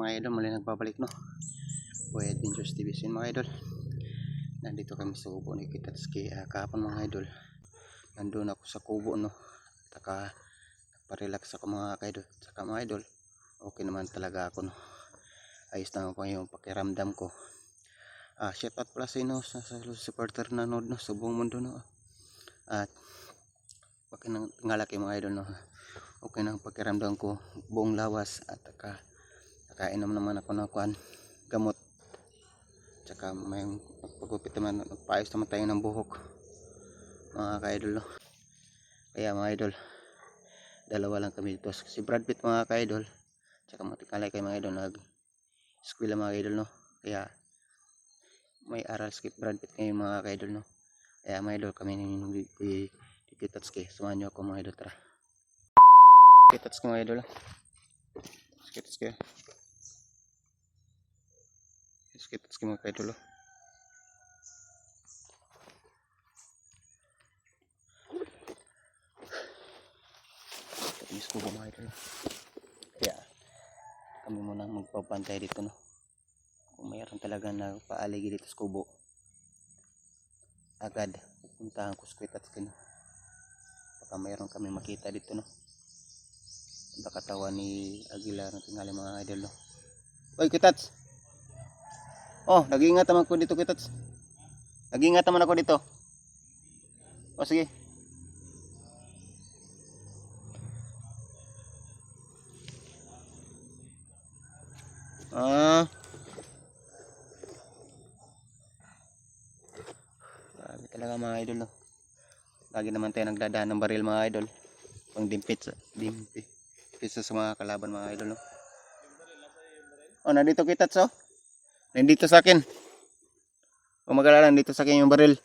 mga idol, muli nagbabalik no. Boy Adventures TV mga idol. Nandito kami sa kubo ni Kitatsuki. Kahapon mga idol, nandun ako sa kubo no. Taka parelax ako mga idol. Saka mga idol, okay naman talaga ako no. Ayos na ako yung pakiramdam ko. Shout out pala sa inyo sa supporter na nod no sa buong mundo no. At pakingalaki mga idol no. Okay na ang pakiramdam ko buong lawas. At nakainom naman ako ng gamot. Tsaka may pagupit naman, nagpaayos naman tayo ng buhok mga ka-idol no? Kaya mga idol, dalawa lang kami dito. Si Brad Pitt mga ka-idol, tsaka matikalay kayo mga idol, nag-eskwela mga ka-idol no? Kaya may aral skip Brad Pitt ngayon mga ka-idol no? Kaya mga idol, kami ni Kitatsuki, sumahan nyo ako mga idol. Tara Kitatsuki mga idol, Kitatsuki mga ka-idol. Tapos ko mga idol. Kaya kami muna magpapantay dito no. Kung mayroon talaga nagpaaligi dito sa kubo, agad pupuntahan ko sa Kitatsuki no. Baka mayroon kami makita dito no. Ang katawan ni Aguila ng tingali mga idol no. Oy Kitats! Oh, nag-iingat naman ako dito Kitats. Nag-iingat naman ako dito. O sige. Grabe talaga mga idol no. Lagi naman tayo nagdadaan ng baril mga idol. Pang dimpit sa mga kalaban mga idol no. Oh, nandito Kitats oh. Nandito sa akin. Kung mag-alala, nandito sa akin yung baril.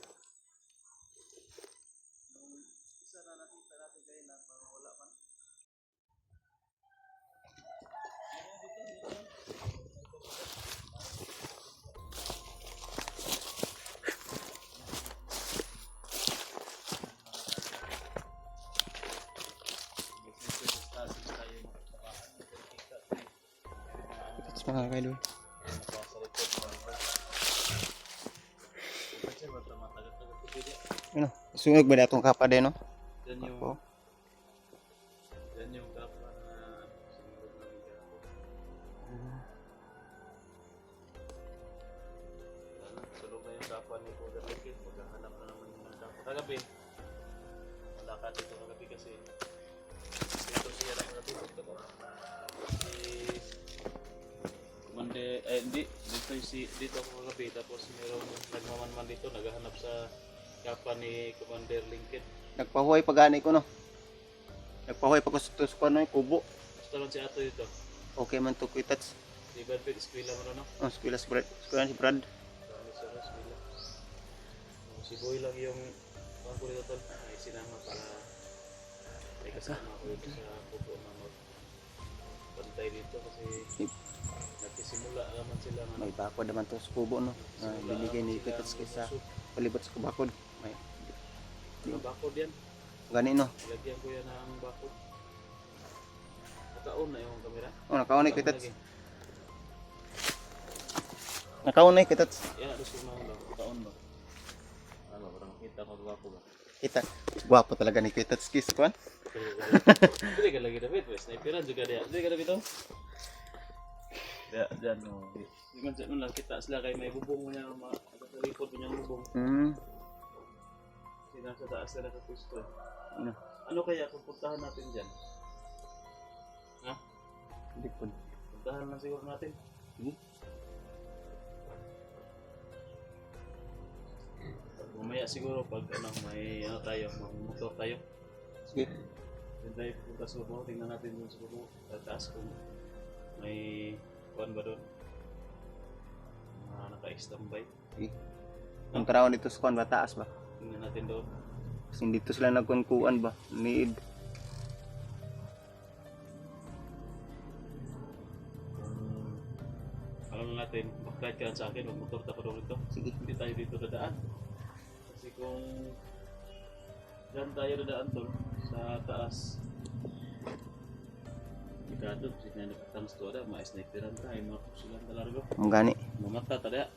Kitats mga kaidol. Ano, sunog ba datong kapa din no? Yan yung kapa na sinulog namin kahapon. Sulog na yung kapa ni Kuya Likit. Maghahanap na naman yung mga kapa. Kagabi, wala ka dito kagabi kasi dito siya lang natutog ko. Dito ako kagabi. Tapos mayroong nagmamanman dito. Naghahanap sa kapa ni Commander Lincoln. Nagpahuay pagani ko no. Nagpahuay pag sa no kubo. Basta lang si Ato dito. Okay man to Kitats. Di ba eskwela mo na no? Oh, eskwela si Brad. Eskwela si Brad. Si Boy lang yung pangko dito tol. Ay sinama para may kasama ko dito sa kubo na bantay dito kasi nagsisimula naman sila na May bakod naman to sa kubo no. Binigay ni Kitats sa palibot sa bakod. May bakod yan. gani no. Lagyan ko yan ng bakod. Nakaon na yung kamera. Oh, nakaon na Kitats. Nakaon na Kitats. Yan, gusto mo lang. Nakaon ba? Ano, parang kita ko gwapo ba? Kita. Gwapo talaga ni Kitats kiss kwan. Hindi ka lagi David, sniperan juga dia. Hindi ka David oh. Diyan no. Diyan lang kita sila kay may bubong mo niya sa likod mo niyang bubong. Nasa taas na nakapusto. Ano kaya kung puntahan natin dyan? Ha? Hindi po. Puntahan lang siguro natin. Mamaya siguro pag may tayo, mag-motor tayo. Sige. Then tayo punta sa bubong, tingnan natin dun sa bubong. Taas kung may kuwan ba doon. Naka-standby. Sige. Ang karawan dito sa kwan ba? Taas ba? Tingnan natin doon. Kasi dito sila nagkunkuan ba? Need. Alam natin, mag-guide ka sa akin, mag-motor tayo doon dito. Sige. Hindi tayo dito dadaan. Kasi kung dyan tayo dadaan doon sa taas, delikado kasi na nakatang to ada ma-sniperan tayo mga kusulan talargo Ang gani. mamata tada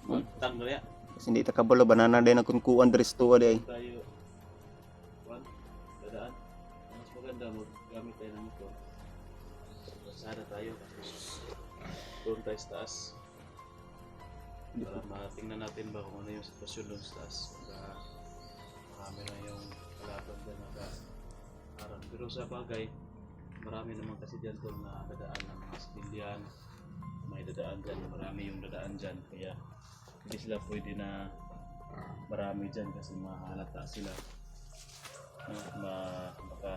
matang tada Kasi hindi takabalo banana din ang kunkuan dres tuwa di ay. tayo kuan dadaan mas maganda mo gamit tayo ng motor pasada tayo tapos doon tayo sa taas para matingnan natin ba kung ano yung sitwasyon doon sa taas baka marami na yung kalaban dyan nakaharang pero sa bagay marami naman kasi dyan tol na dadaan ng mga civilian may dadaan dyan marami yung dadaan dyan kaya hindi sila pwede na marami dyan kasi mahalata sila no? Baka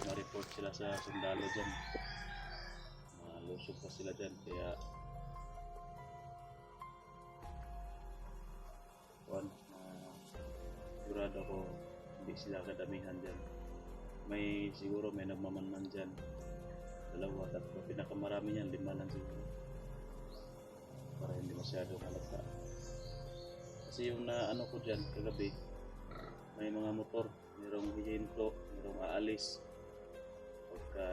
ma-report sila sa sundalo dyan malusog pa sila dyan kaya sigurado ko hindi sila kadamihan dyan siguro may nagmamanman dyan 2, 3 pinakamarami niyan 5 lang siguro para hindi masyado halata kasi yung naano ko dyan kagabi may mga motor mayroong hihinto mayroong aalis pagka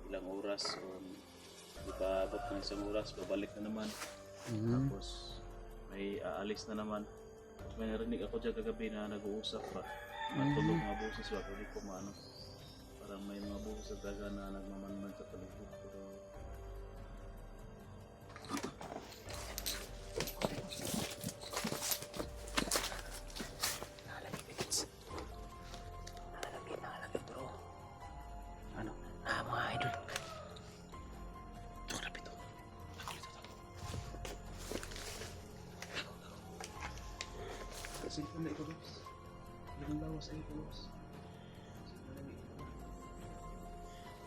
ilang oras o di ba abot ng 1 oras babalik na naman tapos may aalis na naman tapos may narinig ako dyan kagabi na nag-uusap pa matulog mga boses ba hindi ko maano parang may mga boses sa daga na nagmamanman sa paligid pero Nakalagay bro. Ano? Mga idol. Ito, rapid to. kasi kung na ikaw boss ilang lawas ay ikaw boss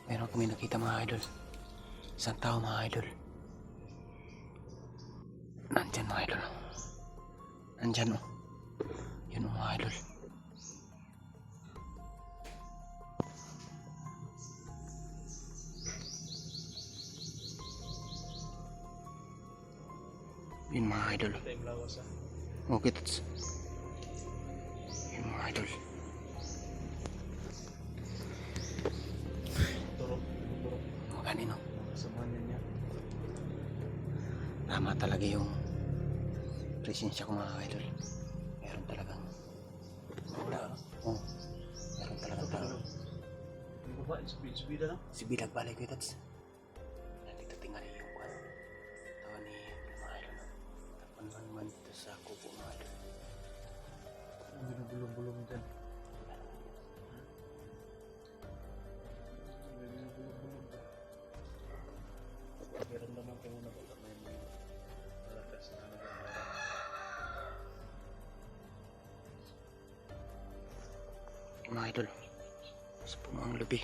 Meron kami nakita mga idol. Isang tao mga idol. Nandyan mga idol. Nandyan oh. Yun oh, mga idol. Yun mga idol. ito yung lawas ah Okay, that's... Yun mga idol. turok Mga kanino. kasamahan niya Tama talaga yung presensya ko mga idol. Meron talagang... wala no Oh, meron talagang tao. yung baba speed na Si Bilag balik ko that's... Nandito tingnan yung kwan. Tawa ni mga idol. Tapan man dito sa kubo mga idol. ang binubulong-bulong dyan meron naman kayo na baka may mga malakas na nagagawa Mga idol. Sa puno ang lubi.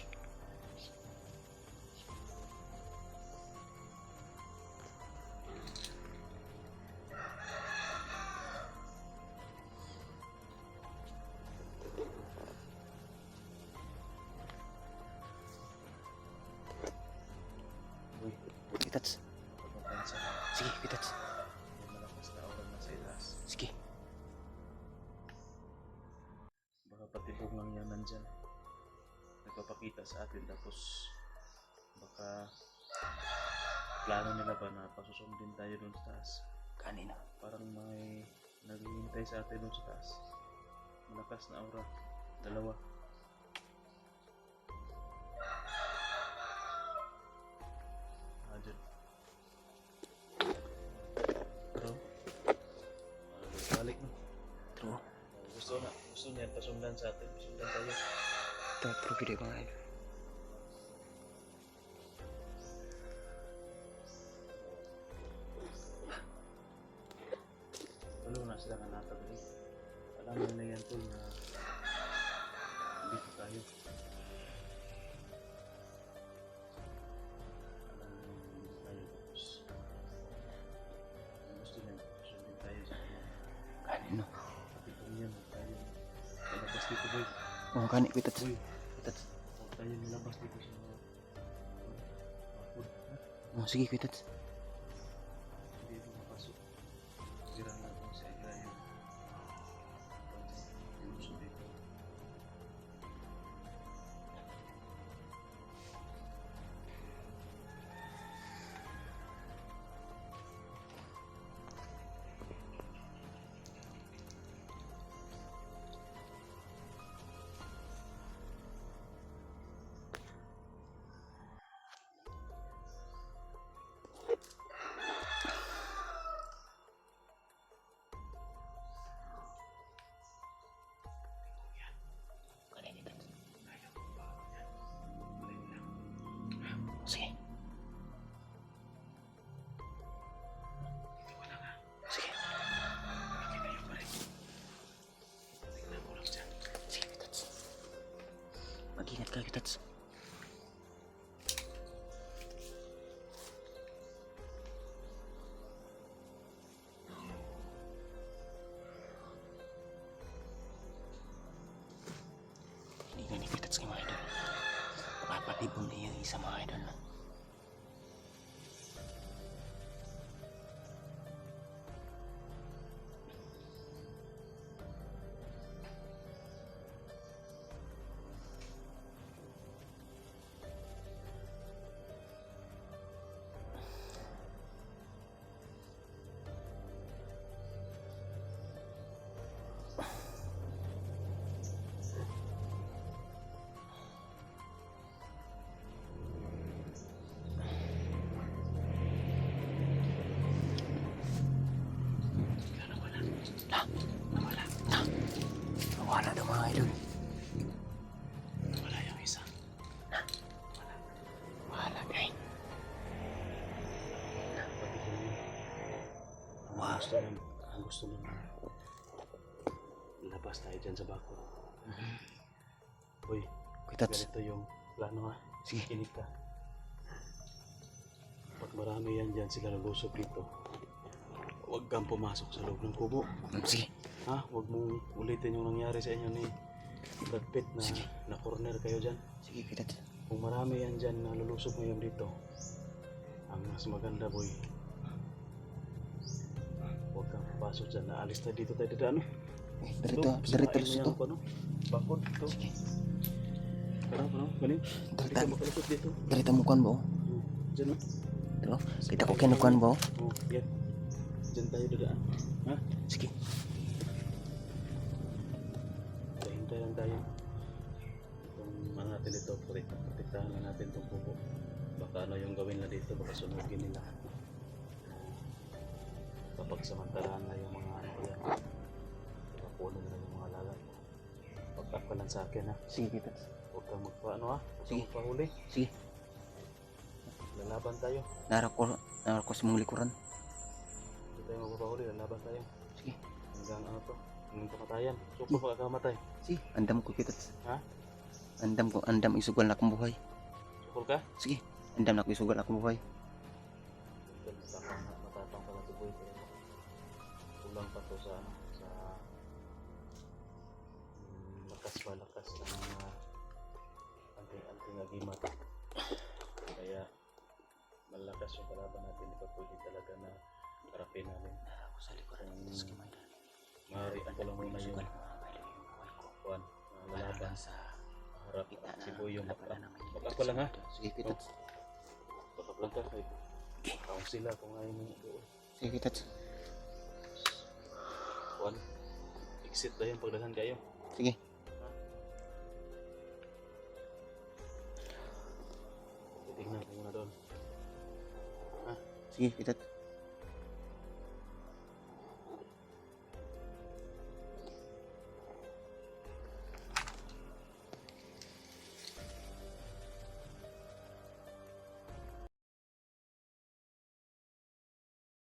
Kitats. pagpapansa Sige, kitats. may malakas na aura na sa itaas Sige. baka patibong lang yan nandyan nagpapakita sa atin tapos baka plano nila ba na pasusundin tayo doon sa taas Kanina. parang may naghihintay sa atin doon sa taas malakas na aura 2 dyan pero balik no True. gusto niya pasundan sa atin pasundan tayo Ito, true video mga idol. walo na sila na natagay alam nila yan tol na dito tayo alam nila dito tayo tapos gusto niya pasundan tayo sa kanya Kanino. patipong yan huwag tayo nilabas dito boy Oh, kani, kitats. boy Kitats. huwag tayo nilabas dito sa food Oh, sige, kitats. hindi ito mapasok sira na kung sa ila yung gusto dito isa mga idol. Wala daw mga idol. Wala yung isa. Wala guys. Ang gusto mo labas tayo dyan sa bako. Uy, Kitats. ganito yung plano ha. Sige. Kinig ka. Pag marami yan dyan sila lulusog dito, huwag kang pumasok sa loob ng kubo. Sige. Ha? Huwag mong ulitin yung nangyari sa inyo ni Brad Pitt na Sige. na-corner kayo dyan. Sige Kitats. Kung marami yan dyan na lulusog ngayon dito, ang mas maganda boy, huwag kang papasok dyan. Naalis tayo dito tayo dito ano? Darito to. Ano? Bakod ito. Sige. Parang, galing. Hindi ka makalusot dito. Darito mo kuan ba? Dyan o. Dito. Kita ko kinukuan ba? Oh, yan. Dyan tayo dadaan. Ha? Sige. Hintay lang tayo. Itong mga natin ito, protektahan na natin itong pupo. Baka ano yung gawin na dito, baka sunugin nila. Kapag samantalahan na yung mga ano yan, puno na yung mga lalay. Pagkat ka lang sa akin ha. Sige Kitats. Huwag kang magpaano ha. Huwag Sige. kang magpahuli. Sige. Lalaban tayo. Nara ko sa mong likuran. Hindi tayo magpapahuli. Lalaban tayo. Sige. Hanggang ano to. Hanggang kamatayan. Suko pagkakamatay. Sige. Andam ko Kitats. Ha? Andam isugal na akong buhay. Sukol ka? Sige. Andam na ako isugal na akong buhay. Matapang pala si Boy. Pero kulang pa to sa ano. Sa lakas ng mga anting agimat. Kaya malakas yung kalaban natin. Di pa pwede talaga na harapin namin. Ako sa likuran. Maaari ako lang muna yung kuwan. Lalaban sa harap kita na si Boy yung wala naman yun. Baka lang ha. Sige Kitats. Baka lang ka. Kaong sila kung ayaw mo doon. Sige Kitats. Kuwan. Exit na yung pagdahan kayo. Sige. Titignan ko muna doon. Sige Kitats.